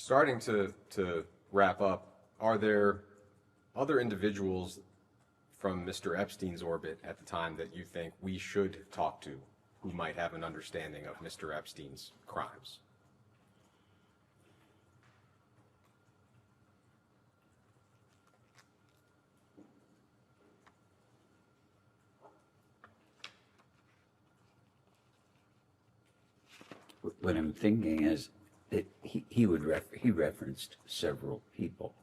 Starting to wrap up, are there other individuals from Mr. Epstein's orbit at the time that you think we should talk to who might have an understanding of Mr. Epstein's crimes? What I'm thinking is that he referenced several people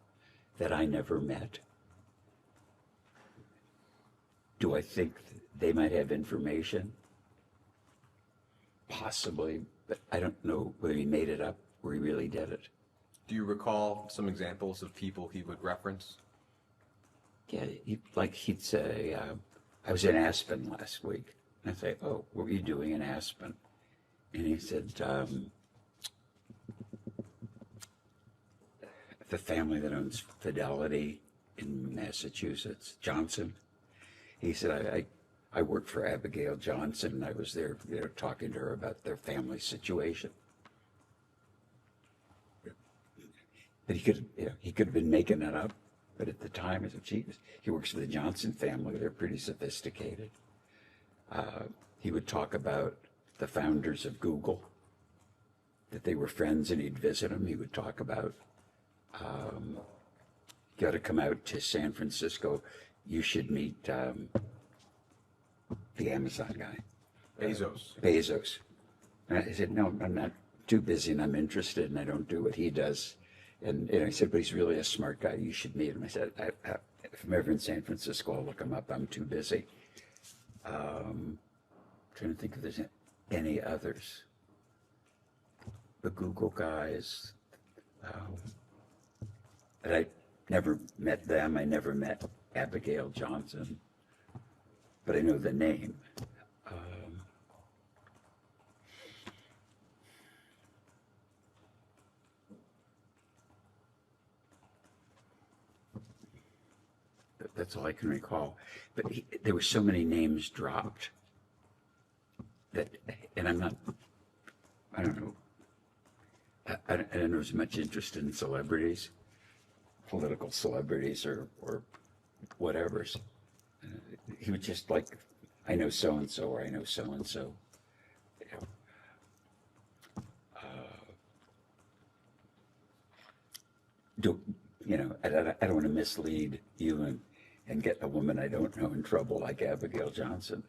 that I never met. Do I think they might have information? Possibly, but I don't know whether he made it up or he really did it. Do you recall some examples of people he would reference? Yeah, he'd say, I was in Aspen last week. And I'd say, oh, what were you doing in Aspen? And he said, the family that owns Fidelity in Massachusetts, Johnson. He said, I worked for Abigail Johnson. I was there, talking to her about their family situation. But he could have been making that up. But at the time, I said, geez, he works for the Johnson family. They're pretty sophisticated. He would talk about the founders of Google, that they were friends and he'd visit them. He would talk about, you got to come out to San Francisco. You should meet the Amazon guy. Bezos. And I said, no, I'm not too busy and I'm interested and I don't do what he does. And I said, but he's really a smart guy. You should meet him. I said, if I'm ever in San Francisco, I'll look him up. I'm too busy. Trying to think if there's any others. The Google guys. And I never met them. I never met Abigail Johnson. But I know the name. That's all I can recall. But there were so many names dropped that, and I don't know, I don't know as much interest in celebrities, political celebrities or whatever. He was just like, I know so-and-so or I know so-and-so. I don't want to mislead you and get a woman I don't know in trouble like Abigail Johnson.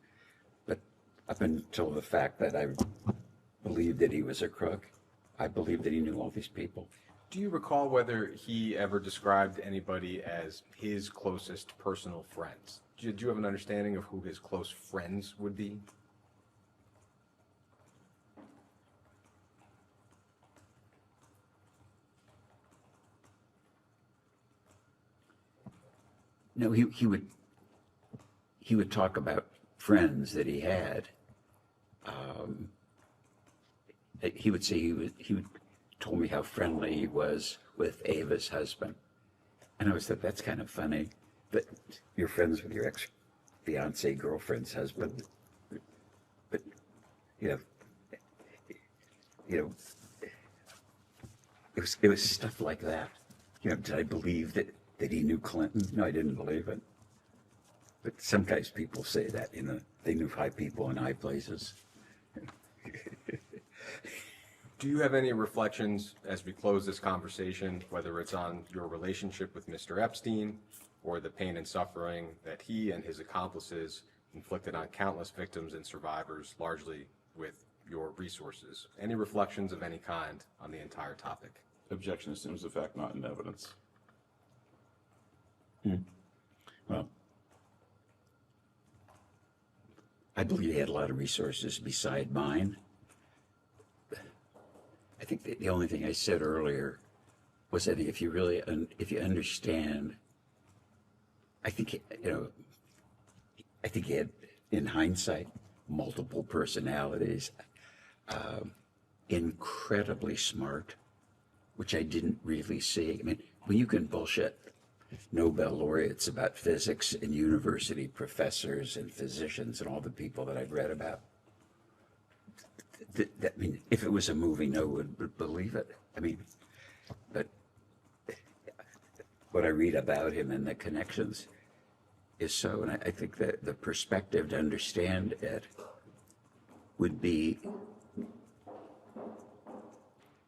But up until the fact that I believed that he was a crook, I believed that he knew all these people. Do you recall whether he ever described anybody as his closest personal friends? Do you have an understanding of who his close friends would be? No, he would talk about friends that he had. He would say he told me how friendly he was with Eva's husband, and I always thought that's kind of funny. But you're friends with your ex-fiance girlfriend's husband, but it was stuff like that. Did I believe that he knew Clinton? No, I didn't believe it. But sometimes people say that, they knew high people in high places. Do you have any reflections as we close this conversation, whether it's on your relationship with Mr. Epstein or the pain and suffering that he and his accomplices inflicted on countless victims and survivors, largely with your resources? Any reflections of any kind on the entire topic? Objection assumes the fact not in evidence. Well, I believe he had a lot of resources beside mine. I think the only thing I said earlier was that if you understand, I think he had, in hindsight, multiple personalities, incredibly smart, which I didn't really see. I mean, when you can bullshit Nobel laureates about physics and university professors and physicians and all the people that I've read about, I mean, if it was a movie, no one would believe it. I mean, what I read about him and the connections is so. And I think that the perspective to understand it would be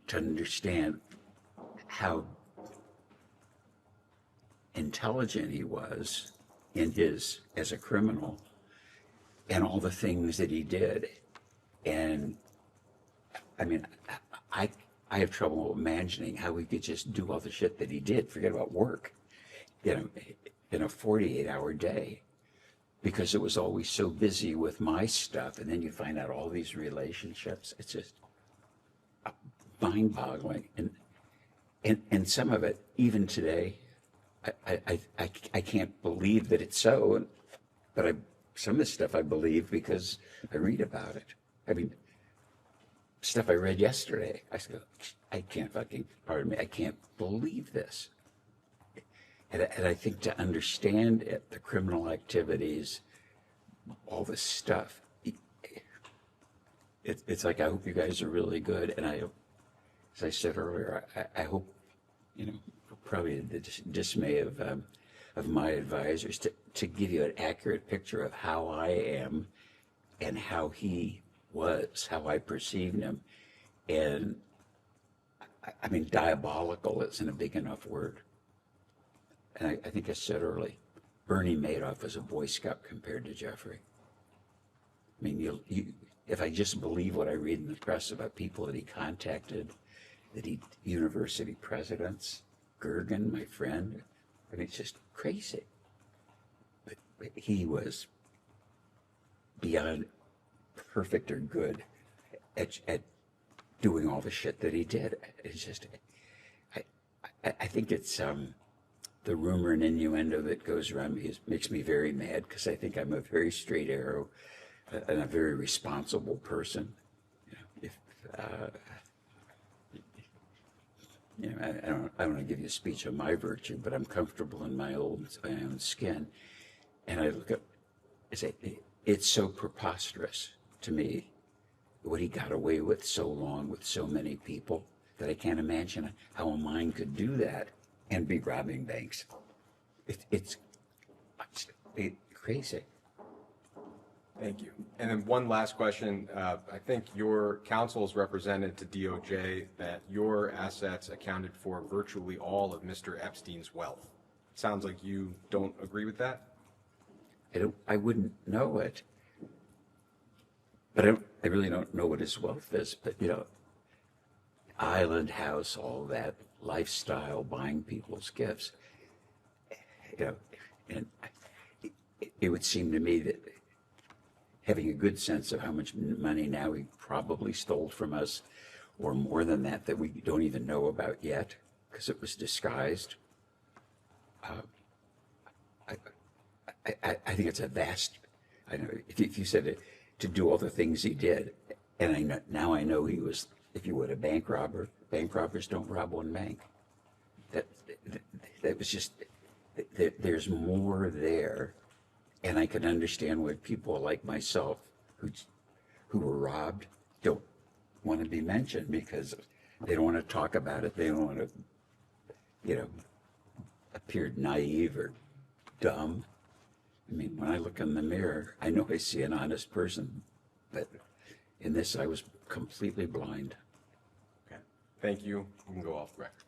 to understand how intelligent he was in his as a criminal and all the things that he did. And I mean, I have trouble imagining how he could just do all the shit that he did, forget about work, in a 48-hour day, because it was always so busy with my stuff. And then you find out all these relationships. It's just mind-boggling. And some of it, even today, I can't believe that it's so, but some of this stuff I believe because I read about it. I mean, stuff I read yesterday, I go, I can't believe this. And I think to understand it, the criminal activities, all this stuff, it's like, I hope you guys are really good. And I, as I said earlier, I hope, probably the dismay of my advisors to give you an accurate picture of how I am and how he was, how I perceived him. And I mean, diabolical isn't a big enough word. And I think I said earlier, Bernie Madoff was a Boy Scout compared to Jeffrey. I mean, if I just believe what I read in the press about people that he contacted, university presidents, Gergen, my friend, I mean, it's just crazy. But he was beyond perfect or good at doing all the shit that he did. It's just, I think it's the rumor and innuendo that goes around me makes me very mad, because I think I'm a very straight arrow and a very responsible person. I don't want to give you a speech on my virtue, but I'm comfortable in my own skin. And I look up and say, it's so preposterous to me what he got away with so long with so many people that I can't imagine how a mind could do that and be robbing banks. It's crazy. Thank you. And then one last question. I think your counsels represented to DOJ that your assets accounted for virtually all of Mr. Epstein's wealth. Sounds like you don't agree with that? I wouldn't know it. But I really don't know what his wealth is. But, island house, all that, lifestyle, buying people's gifts. And it would seem to me that having a good sense of how much money now he probably stole from us, or more than that we don't even know about yet, because it was disguised. I think it's a vast, I know, if you said it, to do all the things he did, and now I know he was, if you would, a bank robber. Bank robbers don't rob one bank. That was just, there's more there. And I can understand why people like myself who were robbed don't want to be mentioned, because they don't want to talk about it. They don't want to, appear naive or dumb. I mean, when I look in the mirror, I know I see an honest person, but in this, I was completely blind. Okay. Thank you. You can go off the record.